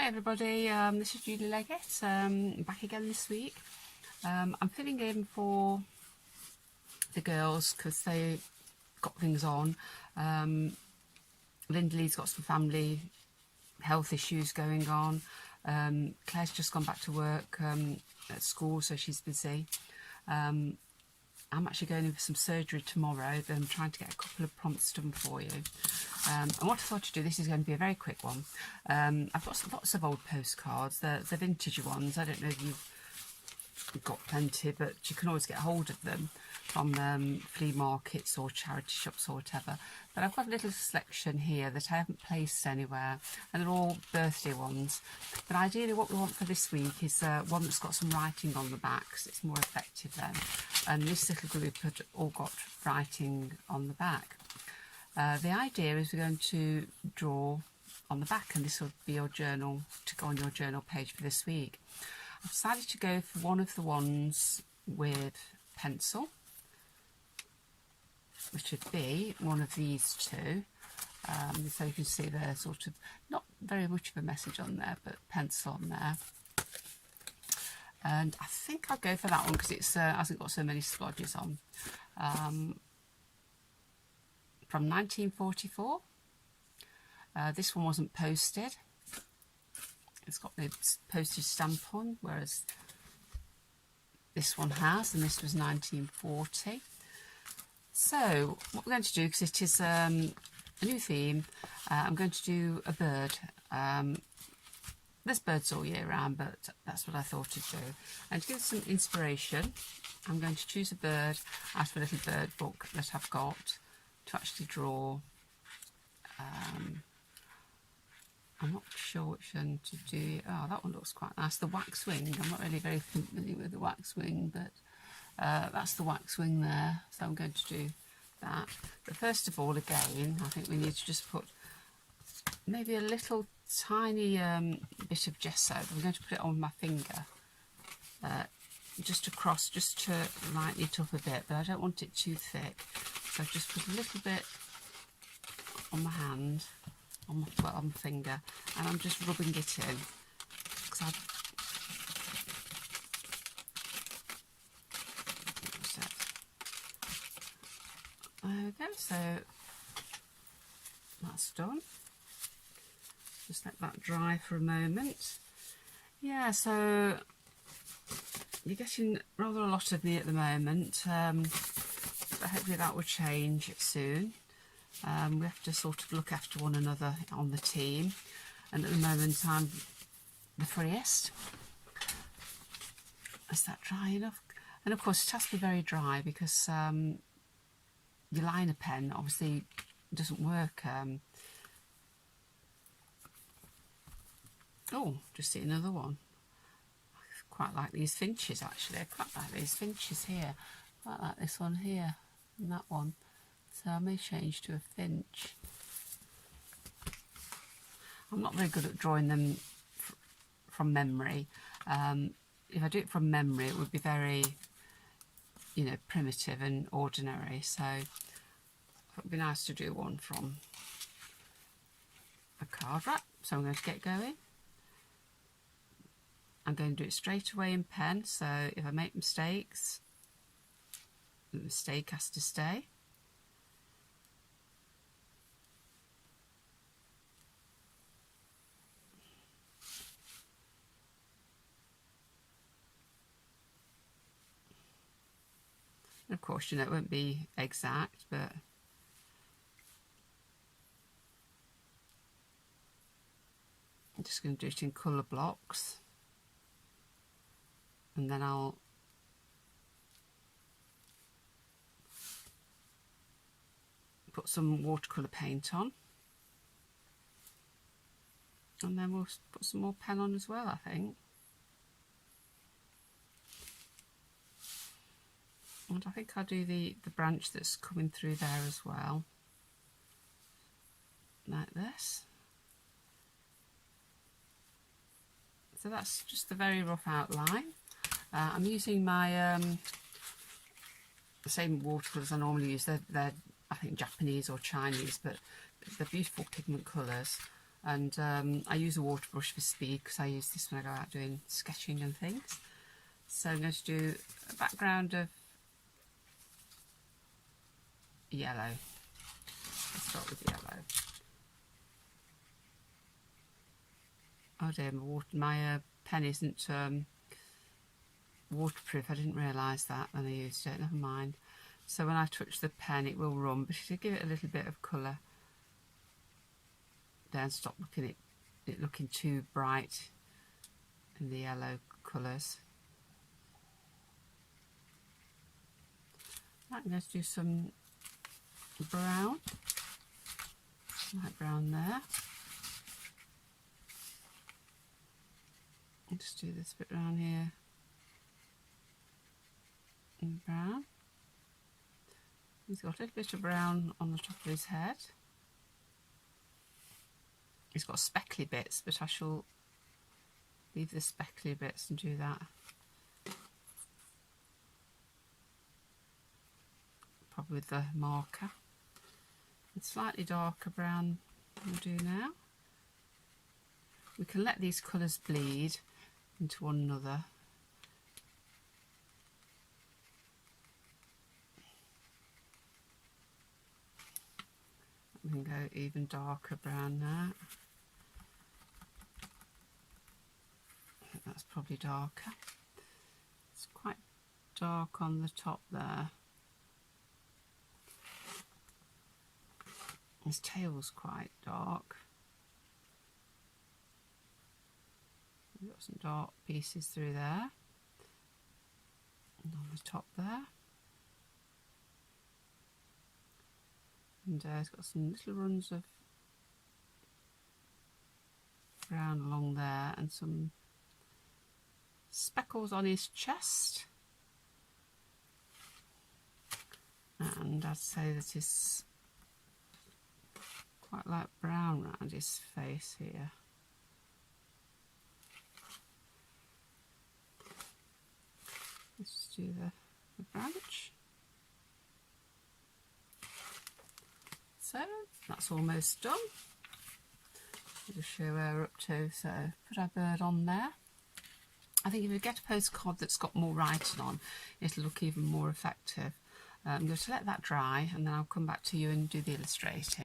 Hi everybody, this is Julie Leggett, back again this week. I'm filling in for the girls because they got things on. Lindley's got some family health issues going on. Claire's just gone back to work at school, so she's busy. I'm actually going in for some surgery tomorrow, but I'm trying to get a couple of prompts done for you. And what I thought to do, this is going to be a very quick one. I've got lots of old postcards, the vintage ones. I don't know if you've got plenty, but you can always get hold of them from flea markets or charity shops or whatever. But I've got a little selection here that I haven't placed anywhere, and they're all birthday ones. But ideally what we want for this week is one that's got some writing on the back, because it's more effective then. And this little group had all got writing on the back. The idea is we're going to draw on the back, and this will be your journal, to go on your journal page for this week. I've decided to go for one of the ones with pencil, which would be one of these two. So you can see there's sort of not very much of a message on there, but pencil on there. And I think I'll go for that one because it hasn't got so many splodges on. From 1944. This one wasn't posted. It's got the postage stamp on, whereas this one has, and this was 1940. So what we're going to do, because it is a new theme, I'm going to do a bird. There's birds all year round, but that's what I thought to do. And to give some inspiration, I'm going to choose a bird out of a little bird book that I've got to actually draw. I'm not sure which one to do. Oh, that one looks quite nice. The waxwing. I'm not really very familiar with the waxwing, but that's the waxwing there. So I'm going to do that. But first of all, again, I think we need to just put maybe a little tiny bit of gesso. I'm going to put it on my finger, just across, just to lighten it up a bit, but I don't want it too thick. So I've just put a little bit on my hand, on my finger, and I'm just rubbing it in. Okay, so that's done. Just let that dry for a moment. Yeah, so you're getting rather a lot of me at the moment, but hopefully that will change soon. We have to sort of look after one another on the team, and at the moment I'm the freest. Is that dry enough? And of course it has to be very dry, because your liner pen obviously doesn't work. Oh, just see another one. I quite like these finches actually. I quite like these finches here. I quite like this one here and that one. So I may change to a finch. I'm not very good at drawing them from memory. If I do it from memory, it would be very, you know, primitive and ordinary. So it would be nice to do one from a card wrap. So I'm going to get going. I'm going to do it straight away in pen. So if I make mistakes, the mistake has to stay. And of course, you know, it won't be exact, but I'm just going to do it in colour blocks, and then I'll put some watercolour paint on, and then we'll put some more pen on as well, I think. And I think I'll do the branch that's coming through there as well, like this. So that's just a very rough outline. I'm using my the same watercolours I normally use. They're I think Japanese or Chinese, but they're beautiful pigment colours. And I use a water brush for speed because I use this when I go out doing sketching and things. So I'm going to do a background of yellow. Let's start with yellow. Oh dear, my pen isn't waterproof. I didn't realise that when I used it. Never mind. So when I touch the pen it will run, but to give it a little bit of colour, then stop looking at it looking too bright in the yellow colours. I'm going to do some brown, light brown there. I'll just do this bit around here in brown. He's got a little bit of brown on the top of his head. He's got speckly bits, but I shall leave the speckly bits and do that. Probably with the marker. And slightly darker brown we'll do now. We can let these colours bleed into one another. We can go even darker brown now. I think that's probably darker. It's quite dark on the top there. His tail's quite dark. We've got some dark pieces through there. And on the top there. And it's got some little runs of brown along there and some speckles on his chest. And I'd say that it's quite light brown around his face here. Let's just do the branch. So that's almost done. I'll just show where we're up to. So put our bird on there. I think if you get a postcard that's got more writing on, it'll look even more effective. I'm going to let that dry and then I'll come back to you and do the illustrating.